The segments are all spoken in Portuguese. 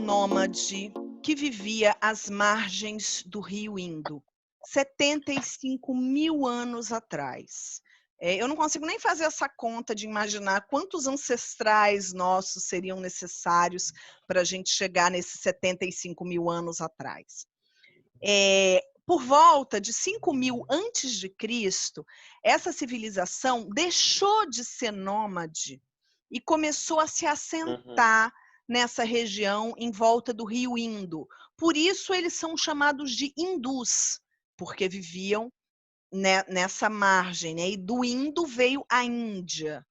nômade que vivia às margens do rio Indo, 75 mil anos atrás. Eu não consigo nem fazer essa conta de imaginar quantos ancestrais nossos seriam necessários para a gente chegar nesses 75 mil anos atrás. Por volta de 5.000 antes de Cristo, essa civilização deixou de ser nômade e começou a se assentar nessa região em volta do rio Indo. Por isso eles são chamados de hindus, porque viviam nessa margem, né? E do Indo veio a Índia.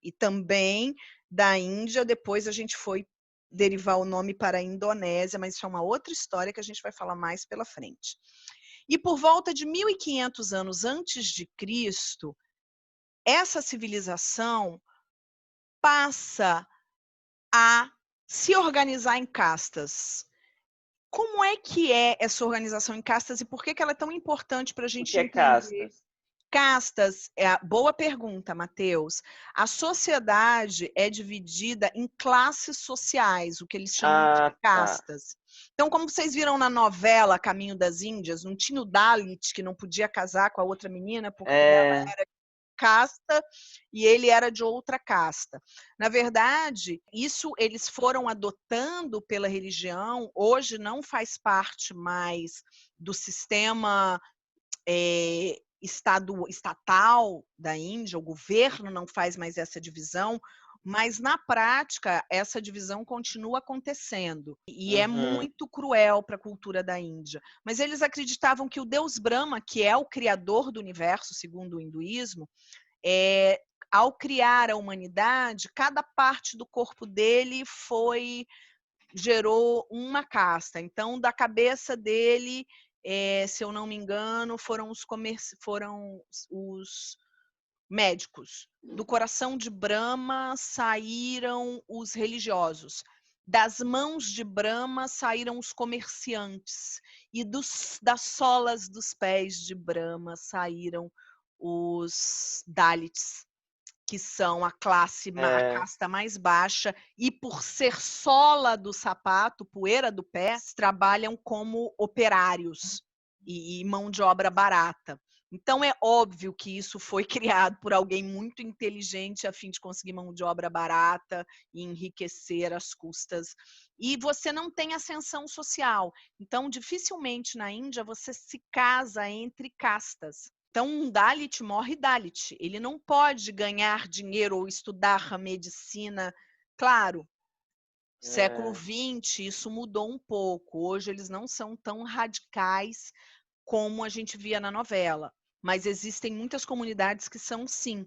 E também da Índia, depois a gente foi derivar o nome para a Indonésia, mas isso é uma outra história que a gente vai falar mais pela frente. E por volta de 1.500 anos antes de Cristo, essa civilização passa a se organizar em castas. Como é que é essa organização em castas e por que ela é tão importante para a O gente que é entender? castas? Castas, boa pergunta, Matheus. A sociedade é dividida em classes sociais, o que eles chamam de Ah, tá. castas. Então, como vocês viram na novela Caminho das Índias, não tinha o Dalit que não podia casar com a outra menina porque ela era casta e ele era de outra casta. Na verdade, isso eles foram adotando pela religião, hoje não faz parte mais do sistema estatal da Índia, o governo não faz mais essa divisão, mas na prática essa divisão continua acontecendo e é muito cruel para a cultura da Índia. Mas eles acreditavam que o deus Brahma, que é o criador do universo, segundo o hinduísmo, ao criar a humanidade, cada parte do corpo dele gerou uma casta. Então, da cabeça dele, se eu não me engano, foram os médicos. Do coração de Brahma saíram os religiosos. Das mãos de Brahma saíram os comerciantes. E das solas dos pés de Brahma saíram os Dalits, que são a casta mais baixa, e por ser sola do sapato, poeira do pé, trabalham como operários e mão de obra barata. Então é óbvio que isso foi criado por alguém muito inteligente a fim de conseguir mão de obra barata e enriquecer às custas. E você não tem ascensão social. Então, dificilmente na Índia você se casa entre castas. Então, um Dalit morre Dalit. Ele não pode ganhar dinheiro ou estudar medicina. Claro, século XX, isso mudou um pouco. Hoje eles não são tão radicais como a gente via na novela. Mas existem muitas comunidades que são sim,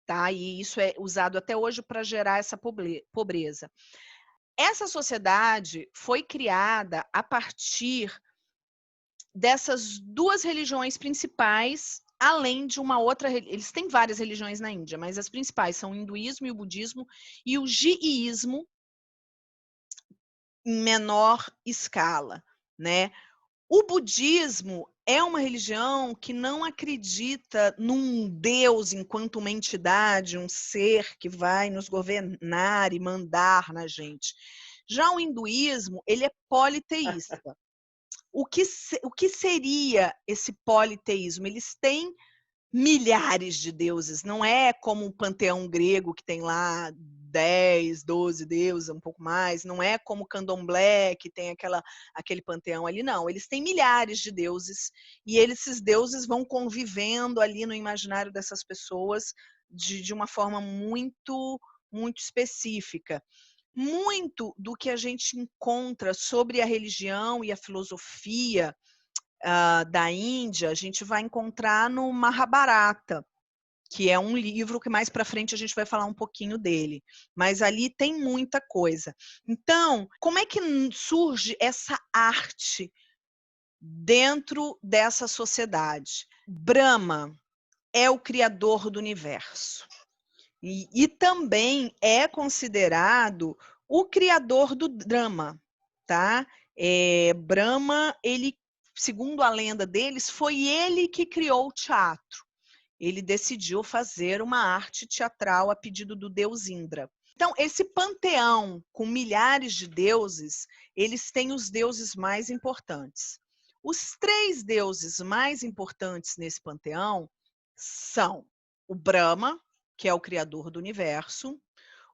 tá? E isso é usado até hoje para gerar essa pobreza. Essa sociedade foi criada a partir dessas duas religiões principais, além de uma outra. Eles têm várias religiões na Índia, mas as principais são o hinduísmo e o budismo e o jiísmo em menor escala, né? O budismo é uma religião que não acredita num Deus enquanto uma entidade, um ser que vai nos governar e mandar na gente. Já o hinduísmo, ele é politeísta. O que seria esse politeísmo? Eles têm milhares de deuses, não é como o panteão grego que tem lá 10, 12 deuses, um pouco mais, não é como o candomblé que tem aquele panteão ali, não. Eles têm milhares de deuses e esses deuses vão convivendo ali no imaginário dessas pessoas de uma forma muito, muito específica. Muito do que a gente encontra sobre a religião e a filosofia da Índia, a gente vai encontrar no Mahabharata, que é um livro que mais para frente a gente vai falar um pouquinho dele. Mas ali tem muita coisa. Então, como é que surge essa arte dentro dessa sociedade? Brahma é o criador do universo. E também é considerado o criador do drama, tá? Brahma, ele, segundo a lenda deles, foi ele que criou o teatro. Ele decidiu fazer uma arte teatral a pedido do deus Indra. Então, esse panteão com milhares de deuses, eles têm os deuses mais importantes. Os 3 deuses mais importantes nesse panteão são o Brahma, que é o criador do universo,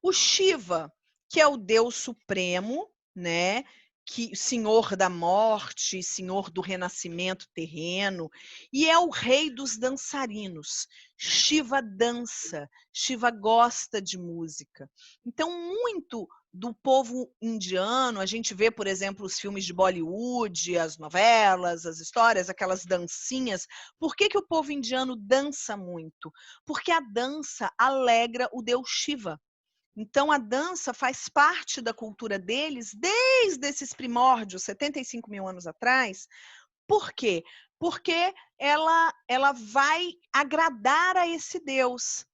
o Shiva, que é o Deus supremo, né? Que senhor da morte, senhor do renascimento terreno, e é o rei dos dançarinos. Shiva dança, Shiva gosta de música. Então, muito do povo indiano, a gente vê, por exemplo, os filmes de Bollywood, as novelas, as histórias, aquelas dancinhas. Por que que o povo indiano dança muito? Porque a dança alegra o deus Shiva. Então, a dança faz parte da cultura deles desde esses primórdios, 75 mil anos atrás. Por quê? Porque ela vai agradar a esse Deus.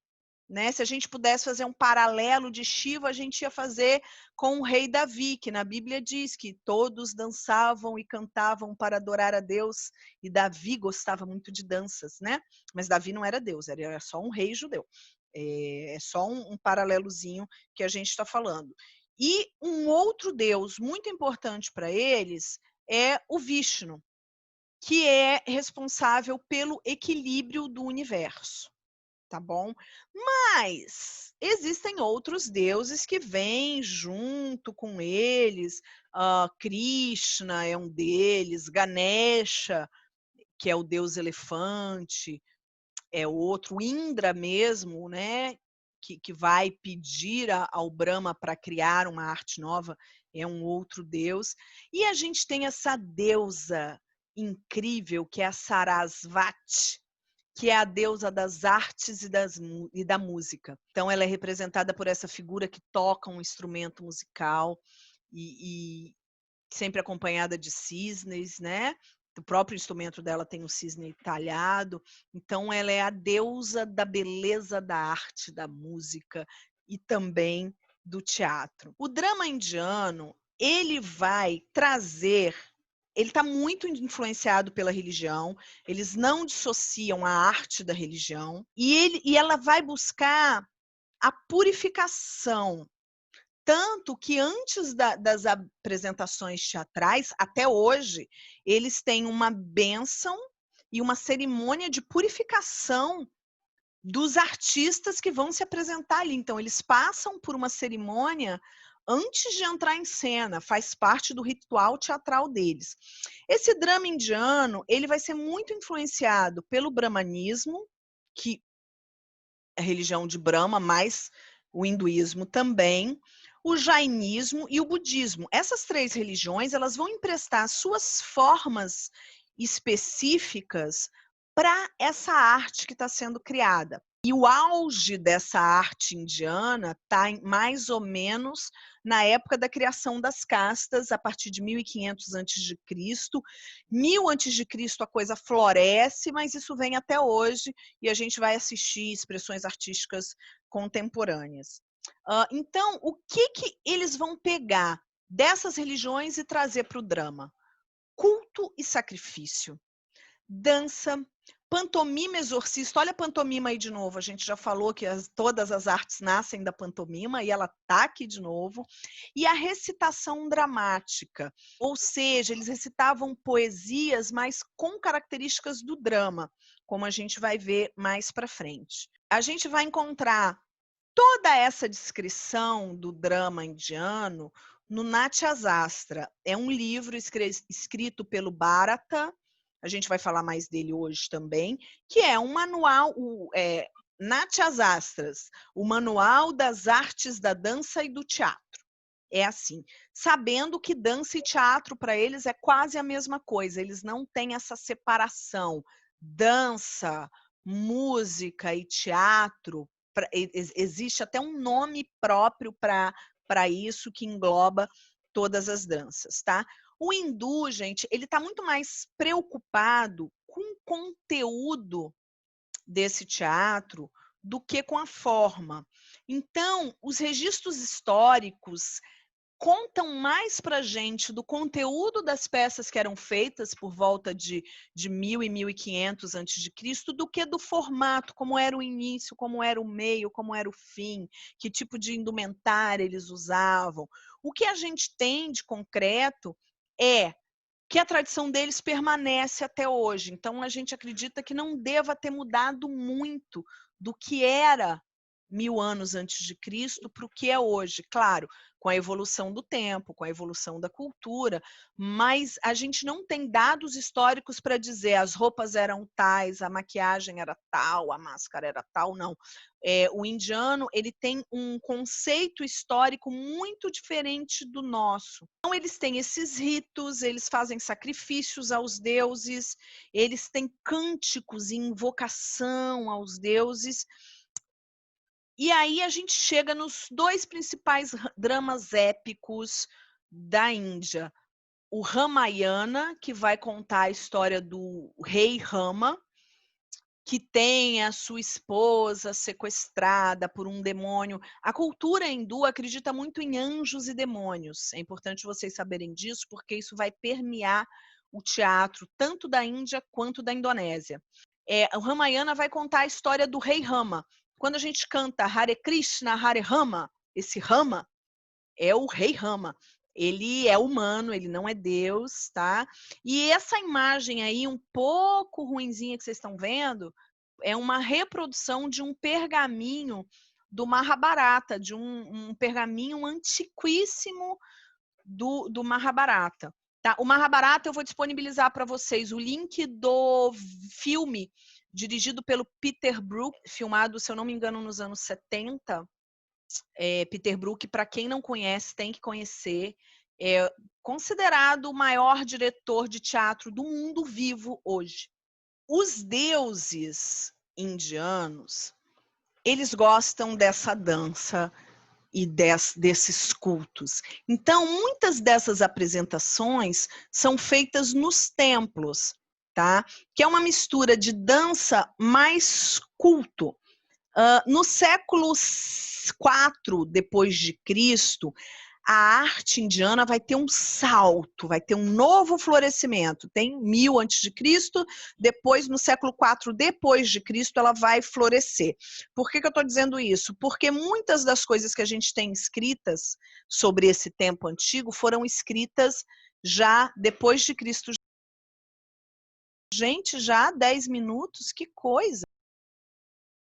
Né? Se a gente pudesse fazer um paralelo de Shiva, a gente ia fazer com o rei Davi, que na Bíblia diz que todos dançavam e cantavam para adorar a Deus, e Davi gostava muito de danças, né? Mas Davi não era Deus, era só um rei judeu. É só um paralelozinho que a gente está falando. E um outro Deus muito importante para eles é o Vishnu, que é responsável pelo equilíbrio do universo. Tá bom? Mas existem outros deuses que vêm junto com eles. Krishna é um deles, Ganesha, que é o deus elefante, é outro, Indra mesmo, né? Que vai pedir ao Brahma para criar uma arte nova, é um outro deus. E a gente tem essa deusa incrível, que é a Sarasvati, que é a deusa das artes e da música. Então, ela é representada por essa figura que toca um instrumento musical e sempre acompanhada de cisnes, né? O próprio instrumento dela tem um cisne talhado. Então, ela é a deusa da beleza da arte, da música e também do teatro. O drama indiano, ele vai trazer, ele está muito influenciado pela religião, eles não dissociam a arte da religião, e ela vai buscar a purificação. Tanto que antes das apresentações teatrais, até hoje, eles têm uma bênção e uma cerimônia de purificação dos artistas que vão se apresentar ali. Então, eles passam por uma cerimônia antes de entrar em cena, faz parte do ritual teatral deles. Esse drama indiano, ele vai ser muito influenciado pelo brahmanismo, que é a religião de Brahma, mas o hinduísmo também, o jainismo e o budismo. Essas 3 religiões, elas vão emprestar suas formas específicas para essa arte que está sendo criada. E o auge dessa arte indiana está mais ou menos na época da criação das castas, a partir de 1500 a.C. 1000 a.C. a coisa floresce, mas isso vem até hoje e a gente vai assistir expressões artísticas contemporâneas. Então, o que eles vão pegar dessas religiões e trazer para o drama? Culto e sacrifício, dança, pantomima exorcista. Olha a pantomima aí de novo, a gente já falou que todas as artes nascem da pantomima e ela está aqui de novo. E a recitação dramática, ou seja, eles recitavam poesias, mas com características do drama, como a gente vai ver mais para frente. A gente vai encontrar toda essa descrição do drama indiano no Natya Shastra. É um livro escrito pelo Bharata, a gente vai falar mais dele hoje também, que é um manual, Natya Shastras, o manual das artes da dança e do teatro. É assim, sabendo que dança e teatro para eles é quase a mesma coisa, eles não têm essa separação. Dança, música e teatro, existe até um nome próprio para isso que engloba todas as danças, tá? O hindu, gente, ele está muito mais preocupado com o conteúdo desse teatro do que com a forma. Então, os registros históricos contam mais para a gente do conteúdo das peças que eram feitas por volta de 1000 e 1500 antes de Cristo do que do formato, como era o início, como era o meio, como era o fim, que tipo de indumentária eles usavam. O que a gente tem de concreto é que a tradição deles permanece até hoje. Então, a gente acredita que não deva ter mudado muito do que era 1000 anos antes de Cristo para o que é hoje. Claro, com a evolução do tempo, com a evolução da cultura, mas a gente não tem dados históricos para dizer as roupas eram tais, a maquiagem era tal, a máscara era tal, não. O indiano, ele tem um conceito histórico muito diferente do nosso. Então, eles têm esses ritos, eles fazem sacrifícios aos deuses, eles têm cânticos e invocação aos deuses. E aí a gente chega nos dois principais dramas épicos da Índia. O Ramayana, que vai contar a história do rei Rama, que tem a sua esposa sequestrada por um demônio. A cultura hindu acredita muito em anjos e demônios. É importante vocês saberem disso, porque isso vai permear o teatro, tanto da Índia quanto da Indonésia. O Ramayana vai contar a história do rei Rama. Quando a gente canta Hare Krishna, Hare Rama, esse Rama é o rei Rama. Ele é humano, ele não é Deus, tá? E essa imagem aí, um pouco ruinzinha que vocês estão vendo, é uma reprodução de um pergaminho do Mahabharata, de um pergaminho antiquíssimo do Mahabharata. Tá? O Mahabharata eu vou disponibilizar para vocês o link do filme dirigido pelo Peter Brook, filmado, se eu não me engano, nos anos 70. Peter Brook, para quem não conhece, tem que conhecer. É considerado o maior diretor de teatro do mundo vivo hoje. Os deuses indianos, eles gostam dessa dança e desses cultos. Então, muitas dessas apresentações são feitas nos templos, tá? Que é uma mistura de dança mais culto. No século IV depois de Cristo, a arte indiana vai ter um salto, vai ter um novo florescimento. Tem 1000 antes de Cristo, depois no século IV depois de Cristo ela vai florescer. Por que eu estou dizendo isso? Porque muitas das coisas que a gente tem escritas sobre esse tempo antigo foram escritas já depois de Cristo. Gente, já 10 minutos, que coisa!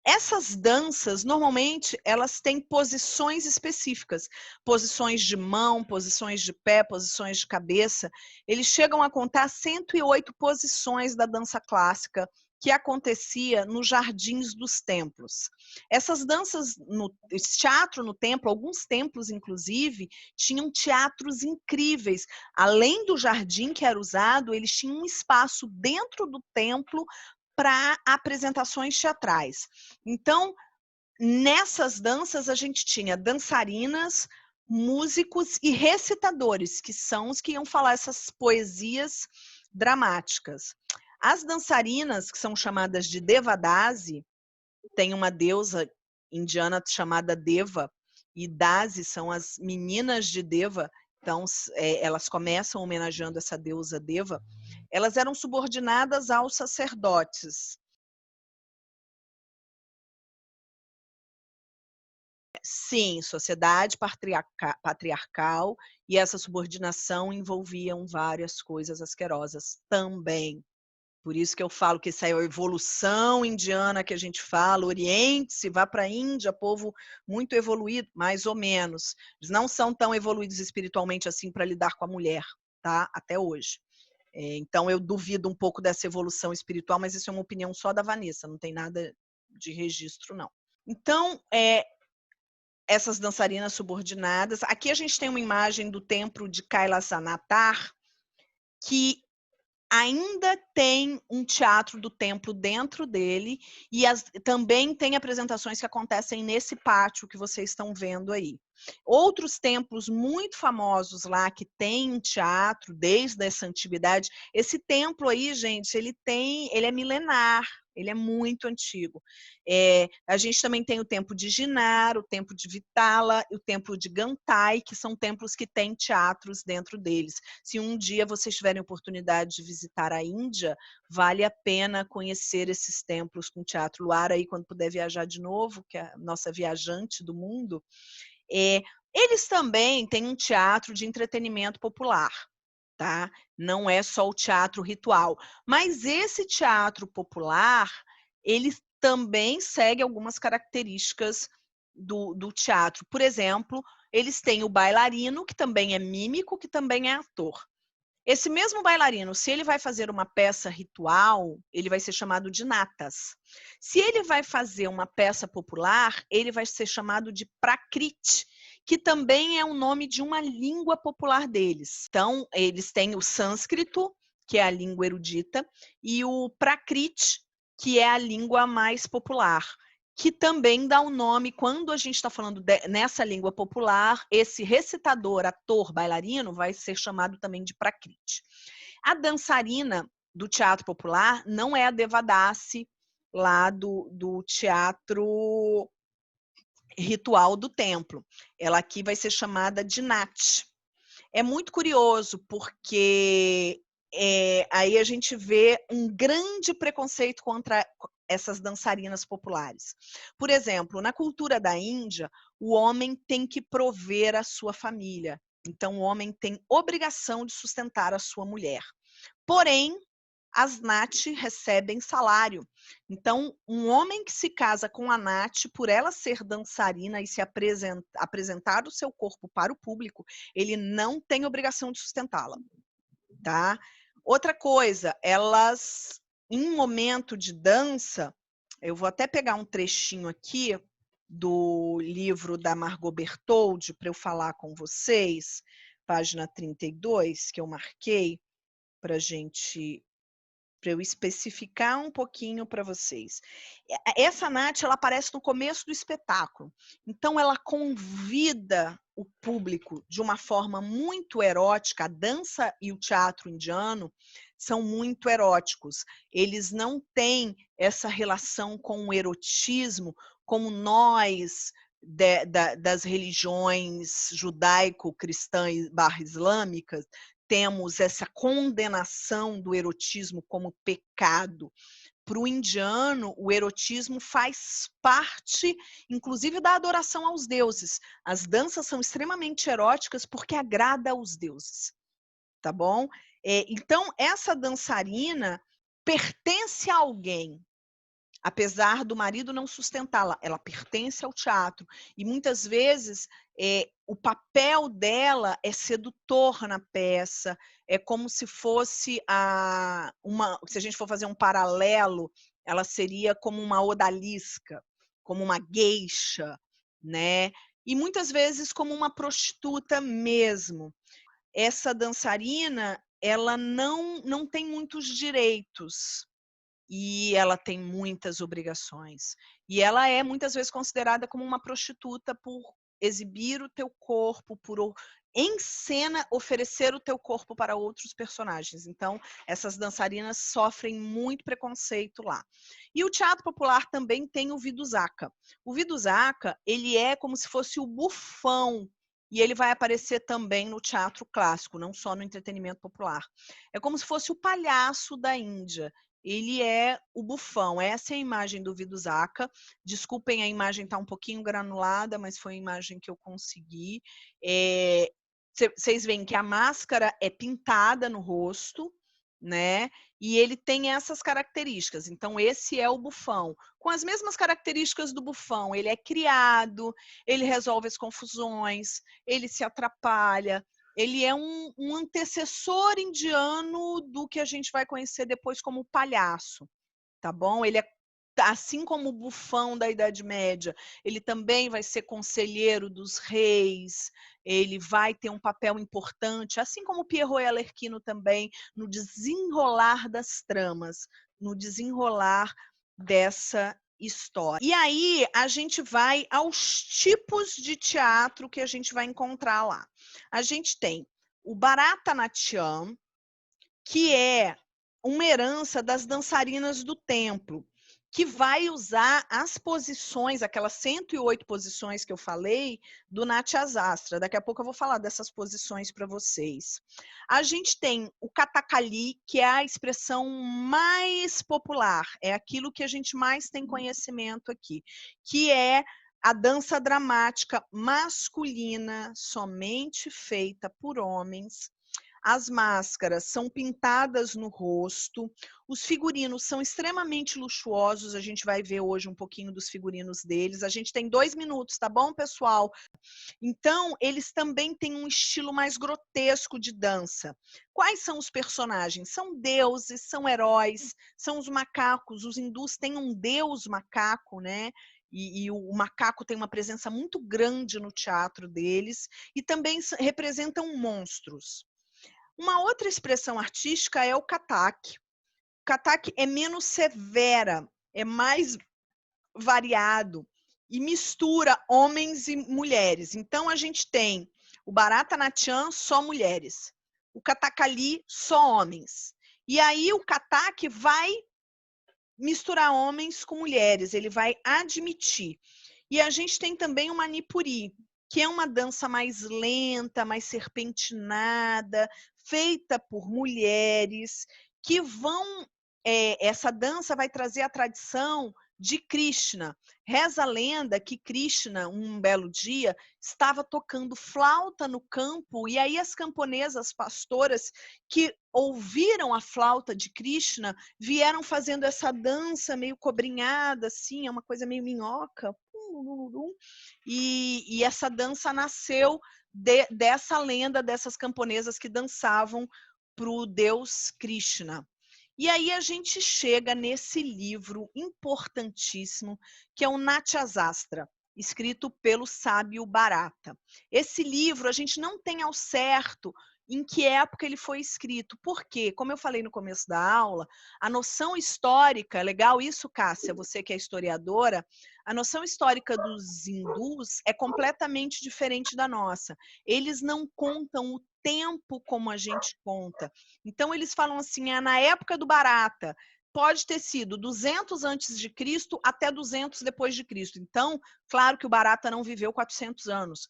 Essas danças, normalmente, elas têm posições específicas, posições de mão, posições de pé, posições de cabeça. Eles chegam a contar 108 posições da dança clássica que acontecia nos jardins dos templos. Essas danças, esse teatro no templo, alguns templos, inclusive, tinham teatros incríveis. Além do jardim que era usado, eles tinham um espaço dentro do templo para apresentações teatrais. Então, nessas danças, a gente tinha dançarinas, músicos e recitadores, que são os que iam falar essas poesias dramáticas. As dançarinas, que são chamadas de Devadasi, tem uma deusa indiana chamada Deva, e Dasi são as meninas de Deva, então elas começam homenageando essa deusa Deva. Elas eram subordinadas aos sacerdotes. Sim, sociedade patriarcal, e essa subordinação envolviam várias coisas asquerosas também. Por isso que eu falo que essa é a evolução indiana que a gente fala, oriente-se, vá para a Índia, povo muito evoluído, mais ou menos. Eles não são tão evoluídos espiritualmente assim para lidar com a mulher, tá? Até hoje. Então, eu duvido um pouco dessa evolução espiritual, mas isso é uma opinião só da Vanessa, não tem nada de registro, não. Então, essas dançarinas subordinadas. Aqui a gente tem uma imagem do templo de Kailasanathar, que ainda tem um teatro do templo dentro dele, e também tem apresentações que acontecem nesse pátio que vocês estão vendo aí. Outros templos muito famosos lá que tem teatro desde essa antiguidade. Esse templo aí, gente, ele é milenar. Ele é muito antigo. A gente também tem o templo de Ginar, o templo de Vitala e o templo de Gantai, que são templos que têm teatros dentro deles. Se um dia vocês tiverem oportunidade de visitar a Índia, vale a pena conhecer esses templos com teatro. Luara aí, quando puder viajar de novo, que é a nossa viajante do mundo, eles também têm um teatro de entretenimento popular. Tá? Não é só o teatro ritual. Mas esse teatro popular, ele também segue algumas características do teatro. Por exemplo, eles têm o bailarino, que também é mímico, que também é ator. Esse mesmo bailarino, se ele vai fazer uma peça ritual, ele vai ser chamado de natas. Se ele vai fazer uma peça popular, ele vai ser chamado de prakrit, que também é o nome de uma língua popular deles. Então, eles têm o sânscrito, que é a língua erudita, e o prakrit, que é a língua mais popular, que também dá o nome, quando a gente está falando nessa língua popular, esse recitador, ator, bailarino, vai ser chamado também de prakrit. A dançarina do teatro popular não é a Devadasi, lá do teatro ritual do templo. Ela aqui vai ser chamada de Nat. É muito curioso, porque aí a gente vê um grande preconceito contra essas dançarinas populares. Por exemplo, na cultura da Índia, o homem tem que prover a sua família. Então, o homem tem obrigação de sustentar a sua mulher. Porém, as Nat recebem salário. Então, um homem que se casa com a Nat, por ela ser dançarina e se apresentar o seu corpo para o público, ele não tem obrigação de sustentá-la. Tá? Outra coisa, elas, em momento de dança, eu vou até pegar um trechinho aqui do livro da Margot Bertoldi para eu falar com vocês, página 32, que eu marquei para eu especificar um pouquinho para vocês. Essa Nath, ela aparece no começo do espetáculo. Então, ela convida o público de uma forma muito erótica. A dança e o teatro indiano são muito eróticos. Eles não têm essa relação com o erotismo como nós, das religiões judaico-cristã/islâmicas, temos essa condenação do erotismo como pecado. Para o indiano, o erotismo faz parte, inclusive, da adoração aos deuses. As danças são extremamente eróticas porque agrada aos deuses, tá bom? Então, essa dançarina pertence a alguém. Apesar do marido não sustentá-la, ela pertence ao teatro. E muitas vezes o papel dela é sedutor na peça, é como se fosse se a gente for fazer um paralelo, ela seria como uma odalisca, como uma geisha, né? E muitas vezes como uma prostituta mesmo. Essa dançarina, ela não tem muitos direitos. E ela tem muitas obrigações. E ela é muitas vezes considerada como uma prostituta por exibir o teu corpo, por em cena oferecer o teu corpo para outros personagens. Então, essas dançarinas sofrem muito preconceito lá. E o teatro popular também tem o Viduzaka. O Viduzaka, ele é como se fosse o bufão, e ele vai aparecer também no teatro clássico, não só no entretenimento popular. É como se fosse o palhaço da Índia. Ele é o bufão. Essa é a imagem do Viduzaka. Desculpem, a imagem está um pouquinho granulada, mas foi a imagem que eu consegui. Vocês veem que a máscara é pintada no rosto, né? E ele tem essas características. Então, esse é o bufão. Com as mesmas características do bufão, ele é criado, ele resolve as confusões, ele se atrapalha. Ele é um antecessor indiano do que a gente vai conhecer depois como palhaço, tá bom? Ele é, assim como o bufão da Idade Média, ele também vai ser conselheiro dos reis, ele vai ter um papel importante, assim como o Pierrot e Arlequino também, no desenrolar das tramas, no desenrolar dessa história. E aí a gente vai aos tipos de teatro que a gente vai encontrar lá. A gente tem o Bharatanatyam, que é uma herança das dançarinas do templo, que vai usar as posições, aquelas 108 posições que eu falei, do Natyasastra. Daqui a pouco eu vou falar dessas posições para vocês. A gente tem o Kathakali, que é a expressão mais popular, é aquilo que a gente mais tem conhecimento aqui, que é a dança dramática masculina, somente feita por homens. As máscaras são pintadas no rosto, os figurinos são extremamente luxuosos, a gente vai ver hoje um pouquinho dos figurinos deles. A gente tem 2 minutos, tá bom, pessoal? Então, eles também têm um estilo mais grotesco de dança. Quais são os personagens? São deuses, são heróis, são os macacos. Os hindus têm um deus macaco, né? E o macaco tem uma presença muito grande no teatro deles, e também representam monstros. Uma outra expressão artística é o Kathak. O Kathak é menos severa, é mais variado e mistura homens e mulheres. Então, a gente tem o Bharatanatyam, só mulheres. O Kathakali, só homens. E aí, o Kathak vai misturar homens com mulheres, ele vai admitir. E a gente tem também o Manipuri, que é uma dança mais lenta, mais serpentinada, feita por mulheres, que vão... essa dança vai trazer a tradição de Krishna. Reza a lenda que Krishna, um belo dia, estava tocando flauta no campo, e aí as camponesas pastoras que ouviram a flauta de Krishna vieram fazendo essa dança meio cobrinhada, assim, é uma coisa meio minhoca. E essa dança nasceu dessa lenda dessas camponesas que dançavam para o deus Krishna. E aí a gente chega nesse livro importantíssimo, que é o Natyasastra, escrito pelo sábio Bharata. Esse livro a gente não tem ao certo em que época ele foi escrito. Por quê? Como eu falei no começo da aula, a noção histórica, legal isso, Cássia, você que é historiadora, a noção histórica dos hindus é completamente diferente da nossa. Eles não contam o tempo como a gente conta. Então, eles falam assim, na época do Bharata, pode ter sido 200 antes de Cristo até 200 depois de Cristo. Então, claro que o Bharata não viveu 400 anos.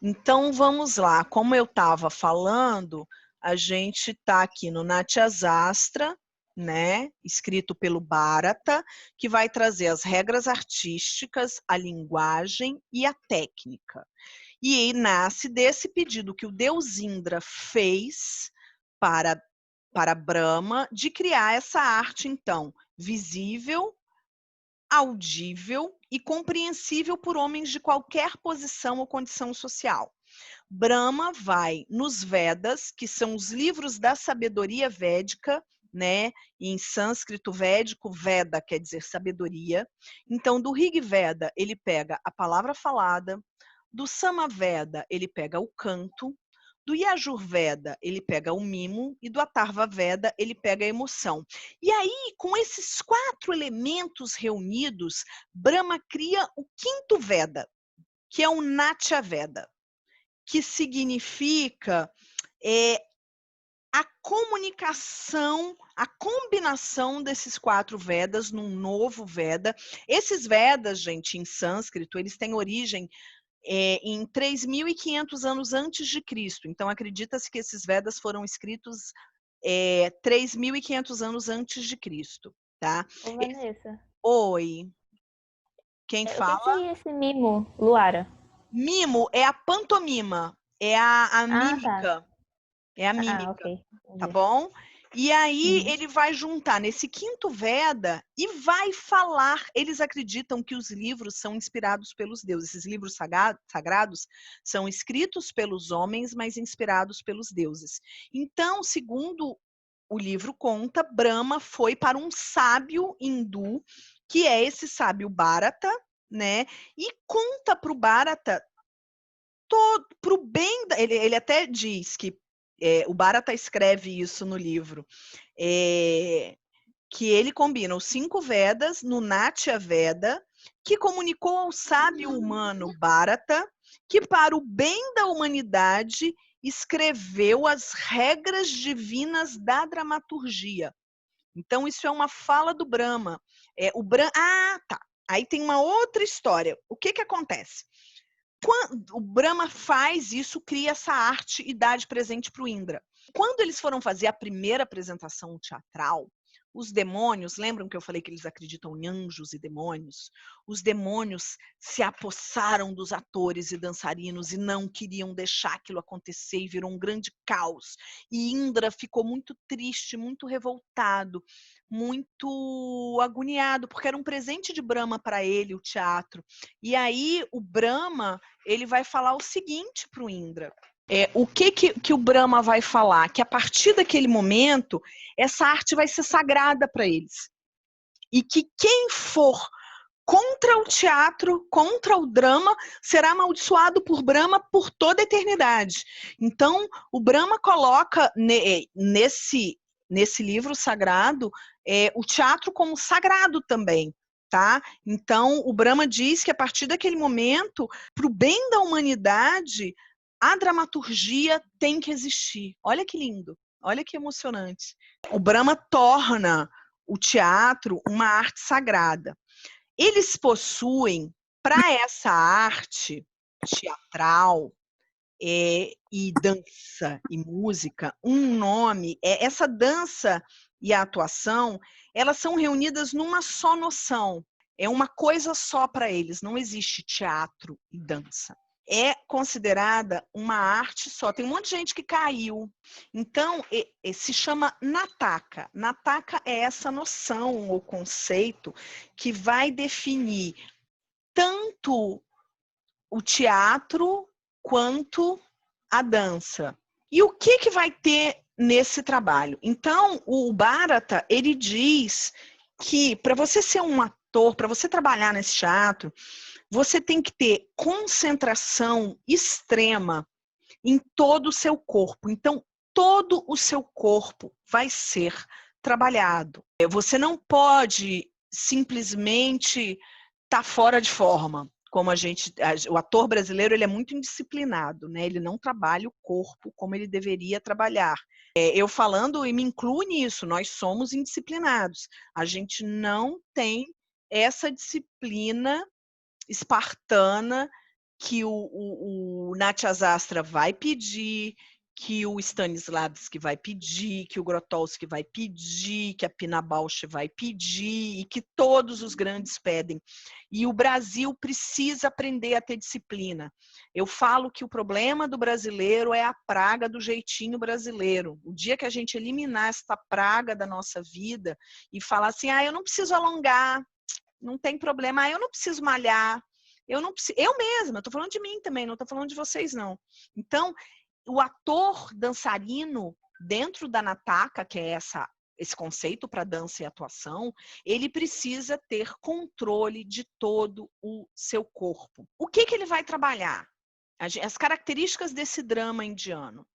Então, vamos lá. Como eu estava falando, a gente está aqui no Natyasastra, né, escrito pelo Bharata, que vai trazer as regras artísticas, a linguagem e a técnica. E nasce desse pedido que o deus Indra fez para Brahma de criar essa arte, então, visível, audível e compreensível por homens de qualquer posição ou condição social. Brahma vai nos Vedas, que são os livros da sabedoria védica, né? Em sânscrito védico, Veda quer dizer sabedoria. Então, do Rig Veda, ele pega a palavra falada, do Samaveda, ele pega o canto, do Yajurveda, ele pega o mimo, e do Atharva Veda, ele pega a emoção. E aí, com esses 4 elementos reunidos, Brahma cria o 5º Veda, que é o Natya Veda, que significa a comunicação, a combinação desses 4 Vedas num novo Veda. Esses Vedas, gente, em sânscrito, eles têm origem em 3.500 anos antes de Cristo. Então, acredita-se que esses Vedas foram escritos 3.500 anos antes de Cristo, tá? Ô, Vanessa. Oi. Quem O que fala? seria esse mimo, Luara? Mimo é a pantomima, é a mímica. Tá. É a mímica, Ok. tá Entendi. bom? E aí Uhum. ele vai juntar nesse 5º Veda e vai falar. Eles acreditam que os livros são inspirados pelos deuses. Esses livros sagrados são escritos pelos homens, mas inspirados pelos deuses. Então, segundo o livro conta, Brahma foi para um sábio hindu, que é esse sábio Bharata, né? E conta para o Bharata pro bem, ele até diz que o Bharata escreve isso no livro, que ele combina os 5 Vedas no Natya Veda, que comunicou ao sábio humano Bharata, que para o bem da humanidade escreveu as regras divinas da dramaturgia. Então, isso é uma fala do Brahma. Tá. Aí tem uma outra história. O que acontece? Quando o Brahma faz isso, cria essa arte e dá de presente para o Indra. Quando eles foram fazer a primeira apresentação teatral, os demônios, lembram que eu falei que eles acreditam em anjos e demônios? Os demônios se apossaram dos atores e dançarinos e não queriam deixar aquilo acontecer e virou um grande caos. E Indra ficou muito triste, muito revoltado, muito agoniado, porque era um presente de Brahma para ele, o teatro. E aí o Brahma, ele vai falar o seguinte para o Indra. O que o Brahma vai falar? Que a partir daquele momento, essa arte vai ser sagrada para eles. E que quem for contra o teatro, contra o drama, será amaldiçoado por Brahma por toda a eternidade. Então, o Brahma coloca nesse livro sagrado o teatro como sagrado também. Tá? Então, o Brahma diz que a partir daquele momento, para o bem da humanidade, a dramaturgia tem que existir. Olha que lindo, olha que emocionante. O Brahma torna o teatro uma arte sagrada. Eles possuem, para essa arte teatral e dança e música, um nome. Essa dança e a atuação, elas são reunidas numa só noção. É uma coisa só para eles, não existe teatro e dança. É considerada uma arte só. Tem um monte de gente que caiu. Então, se chama Nataka. Nataka é essa noção ou conceito que vai definir tanto o teatro quanto a dança. E o que vai ter nesse trabalho? Então, o Bharata, ele diz que para você ser um ator, para você trabalhar nesse teatro, você tem que ter concentração extrema em todo o seu corpo. Então, todo o seu corpo vai ser trabalhado. Você não pode simplesmente estar fora de forma. Como o ator brasileiro, ele é muito indisciplinado, né? Ele não trabalha o corpo como ele deveria trabalhar. Eu falando e me incluo nisso, nós somos indisciplinados. A gente não tem essa disciplina espartana que o Natyasastra vai pedir, que o Stanislavski vai pedir, que o Grotowski vai pedir, que a Pina Bausch vai pedir e que todos os grandes pedem. E o Brasil precisa aprender a ter disciplina. Eu falo que o problema do brasileiro é a praga do jeitinho brasileiro. O dia que a gente eliminar essa praga da nossa vida e falar assim, eu não preciso alongar, não tem problema, eu não preciso malhar, eu mesma, eu tô falando de mim também, não tô falando de vocês não. Então, o ator dançarino dentro da Nataka, que é esse conceito para dança e atuação, ele precisa ter controle de todo o seu corpo. O que ele vai trabalhar? As características desse drama indiano.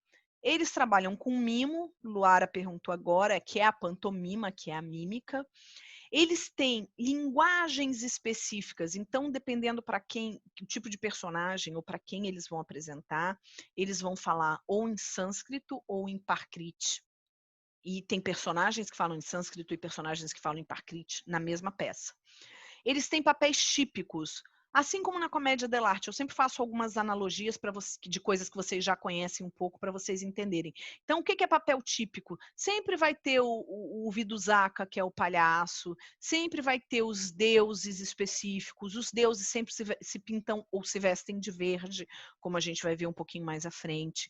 Eles trabalham com mimo, Luara perguntou agora, que é a pantomima, que é a mímica. Eles têm linguagens específicas, então, dependendo para quem, o tipo de personagem ou para quem eles vão apresentar, eles vão falar ou em sânscrito ou em parkriti. E tem personagens que falam em sânscrito e personagens que falam em parkriti na mesma peça. Eles têm papéis típicos, assim como na comédia dell'arte. Eu sempre faço algumas analogias de coisas que vocês já conhecem um pouco para vocês entenderem. Então, o que é papel típico? Sempre vai ter o Viduzaka, que é o palhaço, sempre vai ter os deuses específicos, os deuses sempre se pintam ou se vestem de verde, como a gente vai ver um pouquinho mais à frente.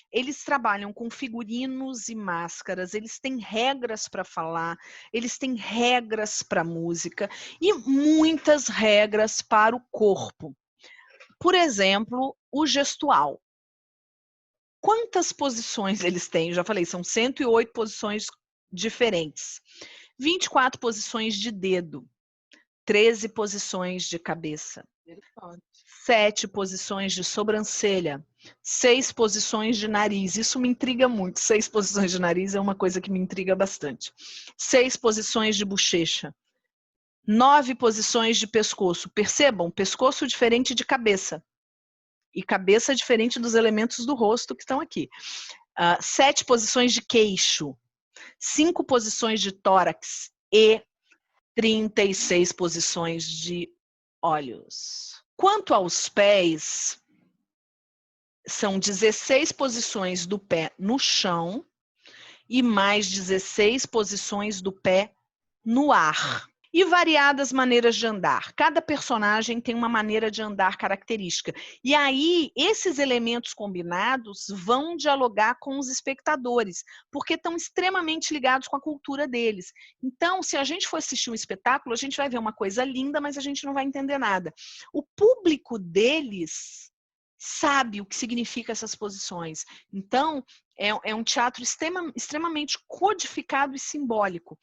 Eles trabalham com figurinos e máscaras, eles têm regras para falar, eles têm regras para música e muitas regras para o corpo. Por exemplo, o gestual. Quantas posições eles têm? Eu já falei, são 108 posições diferentes. 24 posições de dedo. 13 posições de cabeça, 7 posições de sobrancelha, 6 posições de nariz. Isso me intriga muito. 6 posições de nariz é uma coisa que me intriga bastante. 6 posições de bochecha, 9 posições de pescoço. Percebam, pescoço diferente de cabeça. E cabeça diferente dos elementos do rosto que estão aqui. 7 posições de queixo, 5 posições de tórax e 36 posições de olhos. Quanto aos pés, são 16 posições do pé no chão e mais 16 posições do pé no ar. E variadas maneiras de andar. Cada personagem tem uma maneira de andar característica. E aí, esses elementos combinados vão dialogar com os espectadores, porque estão extremamente ligados com a cultura deles. Então, se a gente for assistir um espetáculo, a gente vai ver uma coisa linda, mas a gente não vai entender nada. O público deles sabe o que significa essas posições. Então, é um teatro extremamente codificado e simbólico.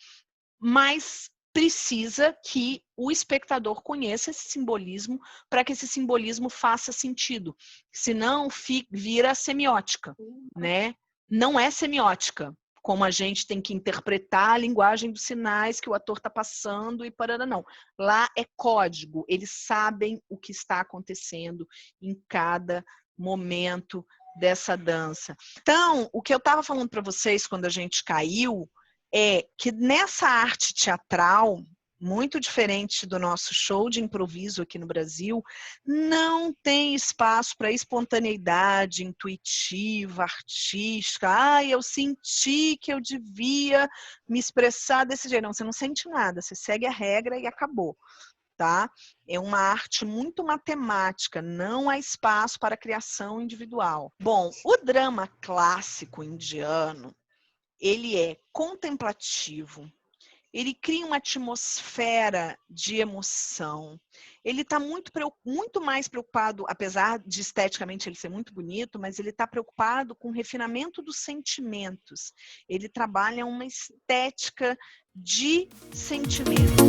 Mas precisa que o espectador conheça esse simbolismo para que esse simbolismo faça sentido. Senão, vira semiótica, né? Não é semiótica, como a gente tem que interpretar a linguagem dos sinais que o ator está passando e parada, não. Lá é código, eles sabem o que está acontecendo em cada momento dessa dança. Então, o que eu estava falando para vocês quando a gente caiu é que nessa arte teatral, muito diferente do nosso show de improviso aqui no Brasil, não tem espaço para espontaneidade intuitiva, artística. Eu senti que eu devia me expressar desse jeito. Não, você não sente nada, você segue a regra e acabou. Tá? É uma arte muito matemática, não há espaço para criação individual. Bom, o drama clássico indiano, ele é contemplativo, ele cria uma atmosfera de emoção, ele está muito mais preocupado, apesar de esteticamente ele ser muito bonito, mas ele está preocupado com o refinamento dos sentimentos, ele trabalha uma estética de sentimento.